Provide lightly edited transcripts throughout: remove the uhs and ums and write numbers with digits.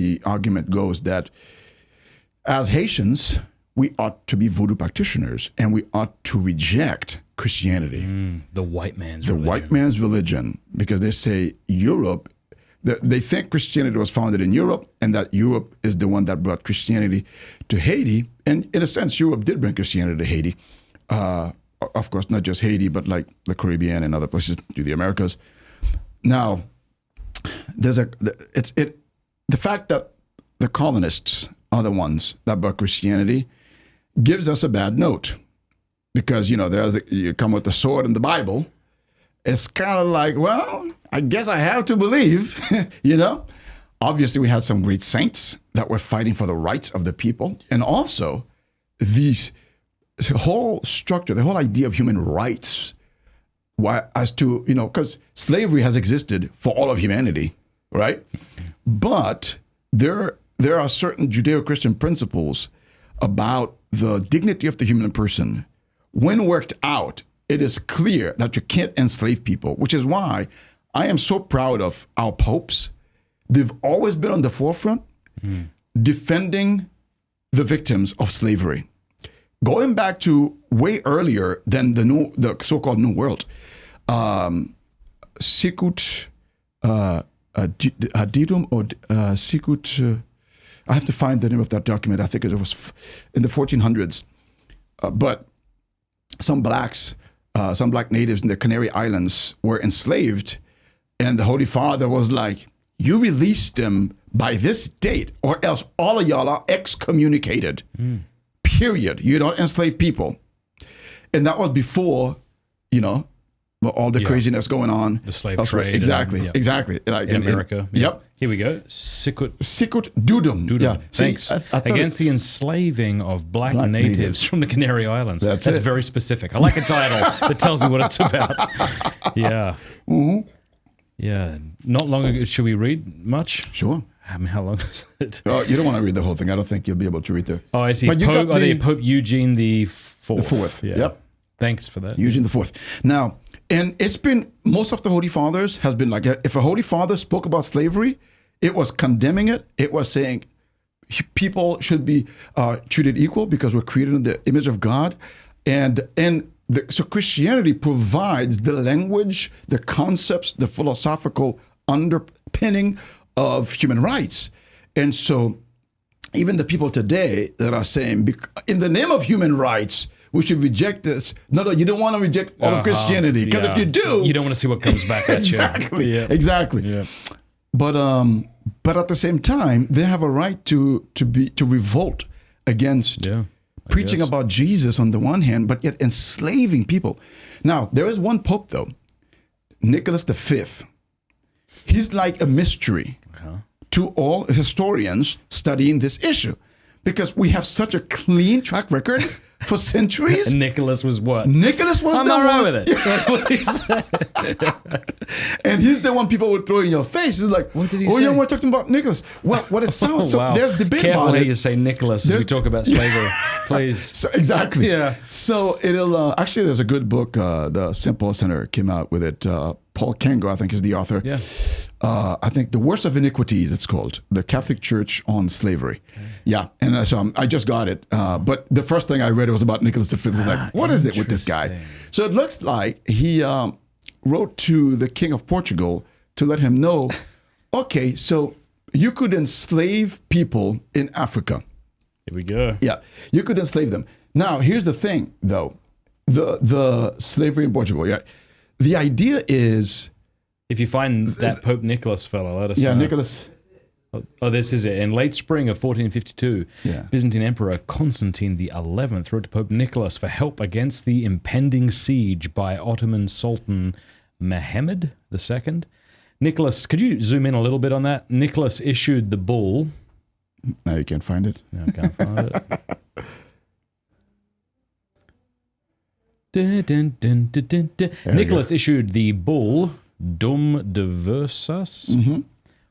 the argument goes that as Haitians, we ought to be voodoo practitioners and we ought to reject Christianity. The white man's the religion. white man's religion, because they say Europe, they think Christianity was founded in Europe and that Europe is the one that brought Christianity to Haiti. And in a sense, Europe did bring Christianity to Haiti. Of course, not just Haiti, but like the Caribbean and other places to the Americas. Now, the fact that the colonists are the ones that brought Christianity gives us a bad note. Because, you come with the sword in the Bible. It's kind of like, well, I guess I have to believe, Obviously, we had some great saints that were fighting for the rights of the people. And also, the whole structure, the whole idea of human rights, as to, because slavery has existed for all of humanity, right? But there are certain Judeo-Christian principles about the dignity of the human person. When worked out, it is clear that you can't enslave people, which is why I am so proud of our popes. They've always been on the forefront defending the victims of slavery. Going back to way earlier than the so-called New World, Sicut Adidum or Sicut, I have to find the name of that document. I think it was in the 1400s. But some black natives in the Canary Islands were enslaved, and the Holy Father was like, you release them by this date, or else all of y'all are excommunicated. Period. You don't enslave people. And that was before, all the craziness going on. The slave trade. Exactly. Like in America. Yep. Here we go. Sicut dudum. Yeah. Thanks. I Against the enslaving of black natives from the Canary Islands. That's very specific. I like a title that tells me what it's about. Yeah. Mm-hmm. Yeah. Not long ago. Should we read much? Sure. I mean, how long is it? Oh, you don't want to read the whole thing. I don't think you'll be able to read the. Oh, I see. But Pope Eugene the Fourth. The Fourth. Yeah. Yep. Thanks for that. Eugene the Fourth. Now, and it's been, most of the Holy Fathers has been like, if a Holy Father spoke about slavery, it was condemning it. It was saying people should be treated equal because we're created in the image of God. So Christianity provides the language, the concepts, the philosophical underpinning of human rights. And so even the people today that are saying, in the name of human rights, we should reject this. No, you don't want to reject all of Christianity, because if you do, you don't want to see what comes back at you. Exactly. Yeah. But at the same time, they have a right to revolt against preaching about Jesus on the one hand, but yet enslaving people. Now, there is one pope though, Nicholas V. He's like a mystery to all historians studying this issue, because we have such a clean track record for centuries. And Nicholas was what? Nicholas was I'm the all right one. with it. That's what he said. And he's the one people would throw in your face. It's like, what did he say? Yeah, we're talking about Nicholas. Well, what it sounds, wow. There's debate Careful about how it. you say Nicholas as we talk about slavery, please. So, exactly. Yeah. So it'll, actually there's a good book, the Simple Center came out with it. Paul Kengo, I think, is the author. Yeah. I think The Worst of Iniquities, it's called. The Catholic Church on Slavery. Okay. Yeah. And so I just got it. But the first thing I read was about Nicholas V. It's like, what is it with this guy? So it looks like he wrote to the King of Portugal to let him know, okay, so you could enslave people in Africa. Here we go. Yeah. You could enslave them. Now, here's the thing, though. The slavery in Portugal, yeah. The idea is... If you find that Pope Nicholas fellow, let us know. Yeah, Nicholas... Oh, this is it. In late spring of 1452, Byzantine Emperor Constantine XI wrote to Pope Nicholas for help against the impending siege by Ottoman Sultan Mehmed II. Nicholas, could you zoom in a little bit on that? Nicholas issued the bull. No, you can't find it. No, I can't find it. Nicholas issued the bull Dum Diversas,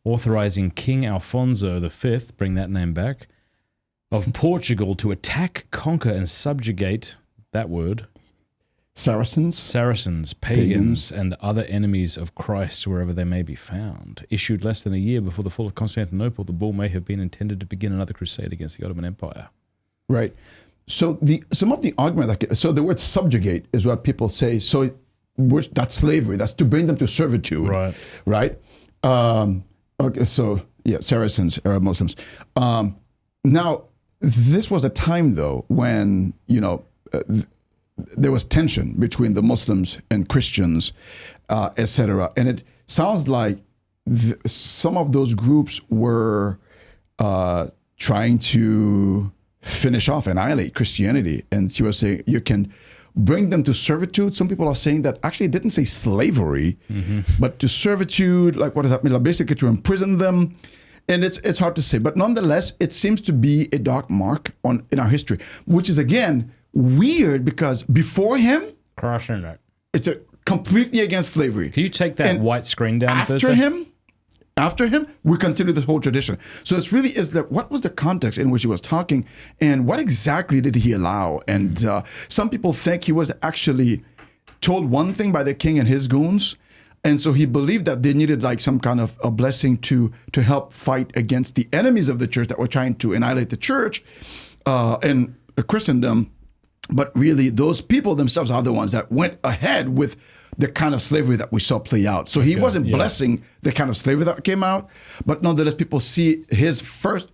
authorizing King Alfonso V, bring that name back, of Portugal to attack, conquer, and subjugate, that word, Saracens, pagans, and other enemies of Christ wherever they may be found. Issued less than a year before the fall of Constantinople, the bull may have been intended to begin another crusade against the Ottoman Empire. Right. So some of the argument, so the word subjugate is what people say. So that's slavery. That's to bring them to servitude. Right. Right. Okay. So yeah, Saracens, Arab Muslims. Now, this was a time though when there was tension between the Muslims and Christians, etc. And it sounds like some of those groups were trying to finish off, annihilate Christianity. And she was saying you can bring them to servitude. Some people are saying that actually it didn't say slavery, but to servitude, like what does that mean? Like basically to imprison them. And it's hard to say. But nonetheless, it seems to be a dark mark in our history, which is, again, weird because before him, Crushing it. It's completely against slavery. Can you take that white screen down? After him, we continue this whole tradition. So it really is that what was the context in which he was talking and what exactly did he allow? And some people think he was actually told one thing by the king and his goons. And so he believed that they needed like some kind of a blessing to help fight against the enemies of the church that were trying to annihilate the church and Christendom. But really, those people themselves are the ones that went ahead with the kind of slavery that we saw play out. So he wasn't blessing the kind of slavery that came out, but nonetheless, people see his first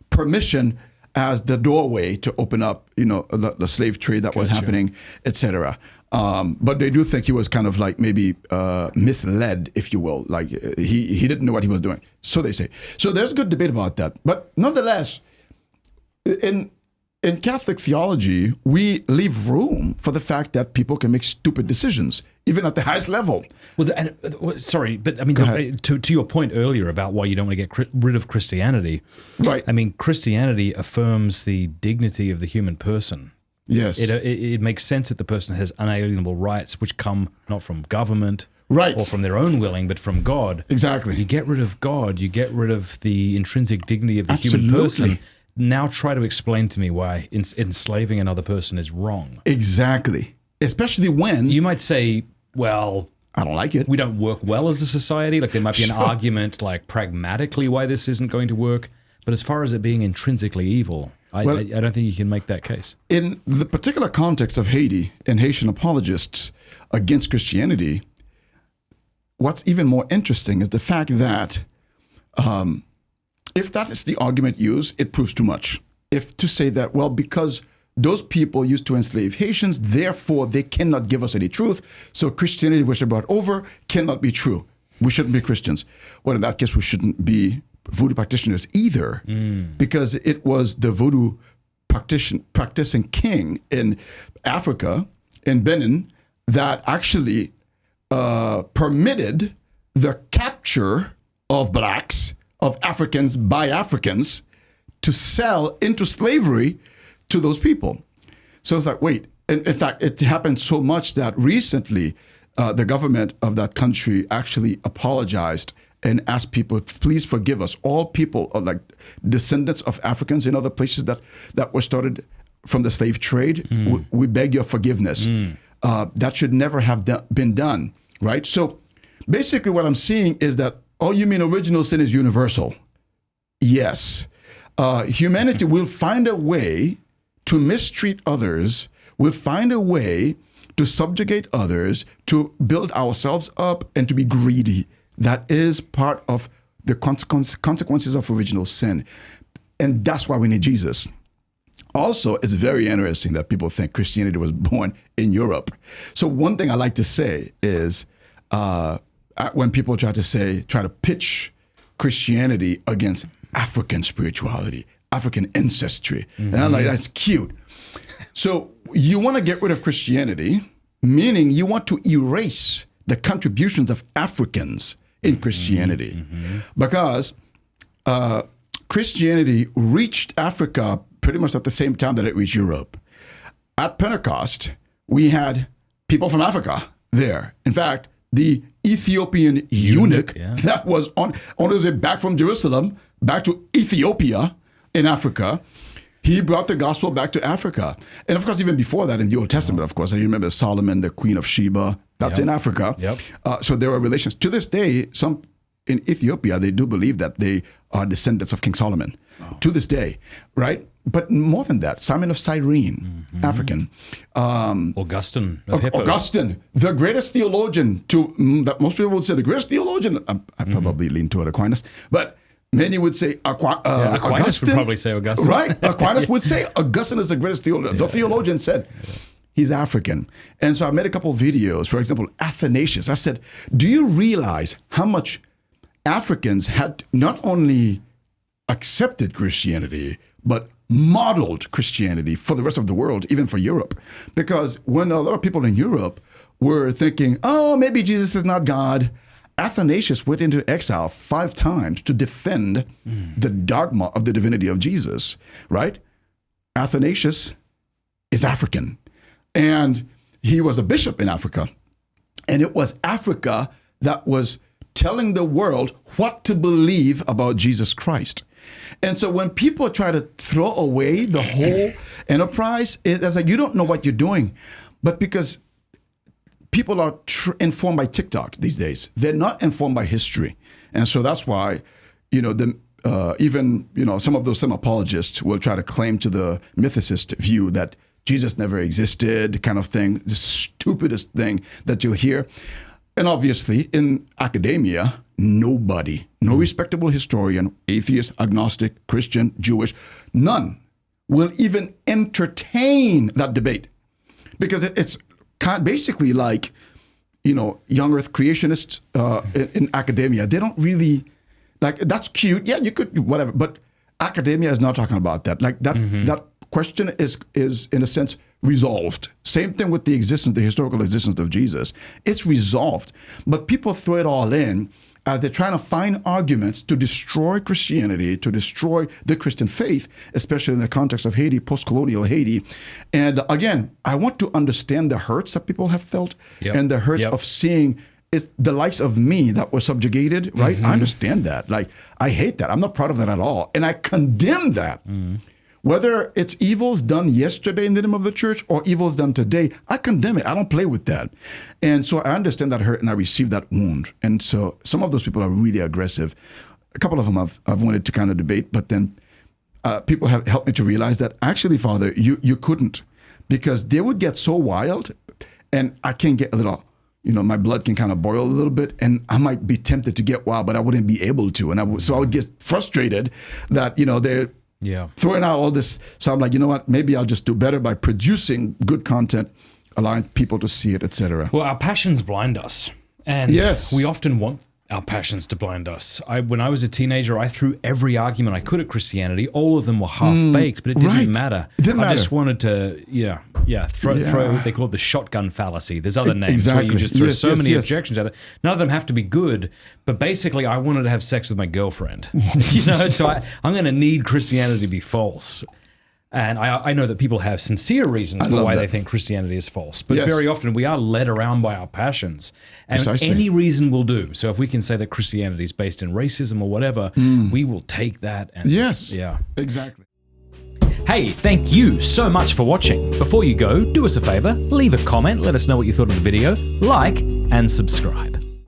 permission as the doorway to open up, the slave trade that was happening, etc. But they do think he was kind of like maybe misled, if you will. Like he didn't know what he was doing. So they say. So there's good debate about that. But nonetheless, in Catholic theology, we leave room for the fact that people can make stupid decisions, even at the highest level. Sorry, but I mean, to your point earlier about why you don't want to get rid of Christianity, right? I mean, Christianity affirms the dignity of the human person. Yes. It makes sense that the person has unalienable rights, which come not from government, right, or from their own willing, but from God. Exactly. You get rid of God, you get rid of the intrinsic dignity of the human person. Now try to explain to me why enslaving another person is wrong. Exactly. Especially when... You might say, well... I don't like it. We don't work well as a society. Like there might be an argument like pragmatically why this isn't going to work. But as far as it being intrinsically evil, I don't think you can make that case. In the particular context of Haiti and Haitian apologists against Christianity, what's even more interesting is the fact that... if that is the argument used, it proves too much. If to say that, well, because those people used to enslave Haitians, therefore they cannot give us any truth, so Christianity, which they brought over, cannot be true. We shouldn't be Christians. Well, in that case, we shouldn't be voodoo practitioners either, because it was the voodoo practicing king in Africa, in Benin, that actually permitted the capture of blacks, of Africans by Africans, to sell into slavery to those people. So it's like, wait, in fact, it happened so much that recently the government of that country actually apologized and asked people, please forgive us. All people are like descendants of Africans in other places that were started from the slave trade. We beg your forgiveness. That should never have been done, right? So basically what I'm seeing is that, oh, you mean original sin is universal? Yes. Humanity will find a way to mistreat others, will find a way to subjugate others, to build ourselves up, and to be greedy. That is part of the consequences of original sin. And that's why we need Jesus. Also, it's very interesting that people think Christianity was born in Europe. So one thing I like to say is, when people try to pitch Christianity against African spirituality, African ancestry. And I'm like, that's cute. So you want to get rid of Christianity, meaning you want to erase the contributions of Africans in Christianity. Because Christianity reached Africa pretty much at the same time that it reached Europe. At Pentecost, we had people from Africa there. In fact, the Ethiopian eunuch that was on his way back from Jerusalem, back to Ethiopia in Africa, He brought the gospel back to Africa. And of course, even before that in the Old Testament, of course, I remember Solomon, the Queen of Sheba, that's in Africa. So there are relations. To this day, some in Ethiopia, they do believe that they are descendants of King Solomon. To this day, right? But more than that, Simon of Cyrene, African. Augustine of Hippo. Augustine, the greatest theologian that most people would say the greatest theologian. I probably lean toward Aquinas, but many would say Aquinas Augustine. would probably say Augustine. Right? Aquinas would say Augustine is the greatest theologian. The theologian said he's African. And so I made a couple of videos. For example, Athanasius. I said, do you realize how much Africans had not only accepted Christianity, but modeled Christianity for the rest of the world, even for Europe? Because when a lot of people in Europe were thinking, oh, maybe Jesus is not God, Athanasius went into exile 5 times to defend the dogma of the divinity of Jesus, right? Athanasius is African, and he was a bishop in Africa. And it was Africa that was telling the world what to believe about Jesus Christ. And so when people try to throw away the whole enterprise, it's like, you don't know what you're doing. But because people are informed by TikTok these days, they're not informed by history. And so that's why, even some of those apologists will try to claim to the mythicist view that Jesus never existed, kind of thing, the stupidest thing that you'll hear. And obviously, in academia, nobody, no respectable historian, atheist, agnostic, Christian, Jewish, none will even entertain that debate. Because it's basically like, young earth creationists in academia. They don't really, like, that's cute. Yeah, you could, whatever. But academia is not talking about that. Like, that question is in a sense resolved. Same thing with the historical existence of Jesus. It's resolved. But people throw it all in as they're trying to find arguments to destroy Christianity, to destroy the Christian faith, especially in the context of Haiti, post-colonial Haiti. And again, I want to understand the hurts that people have felt and the hurts of seeing the likes of me that were subjugated, right? I understand that. Like, I hate that. I'm not proud of that at all. And I condemn that. Whether it's evils done yesterday in the name of the church or evils done today, I condemn it. I don't play with that. And so I understand that hurt and I receive that wound. And so some of those people are really aggressive. A couple of them I've wanted to kind of debate, but then people have helped me to realize that actually, Father, you couldn't, because they would get so wild and I can get a little, my blood can kind of boil a little bit and I might be tempted to get wild, but I wouldn't be able to. And so I would get frustrated that, they're throwing out all this. So I'm like, you know what? Maybe I'll just do better by producing good content, allowing people to see it, etc. Well, our passions blind us. And we often want our passions to blind us. When I was a teenager, I threw every argument I could at Christianity. All of them were half-baked, but it didn't matter. It didn't matter. I just wanted to, throw, they call it the shotgun fallacy. There's other names where you just throw many objections at it. None of them have to be good, but basically I wanted to have sex with my girlfriend. So I'm going to need Christianity to be false. And I know that people have sincere reasons for why they think Christianity is false. But very often we are led around by our passions. And any reason will do. So if we can say that Christianity is based in racism or whatever, we will take that. And, exactly. Hey, thank you so much for watching. Before you go, do us a favor, leave a comment, let us know what you thought of the video, like, and subscribe.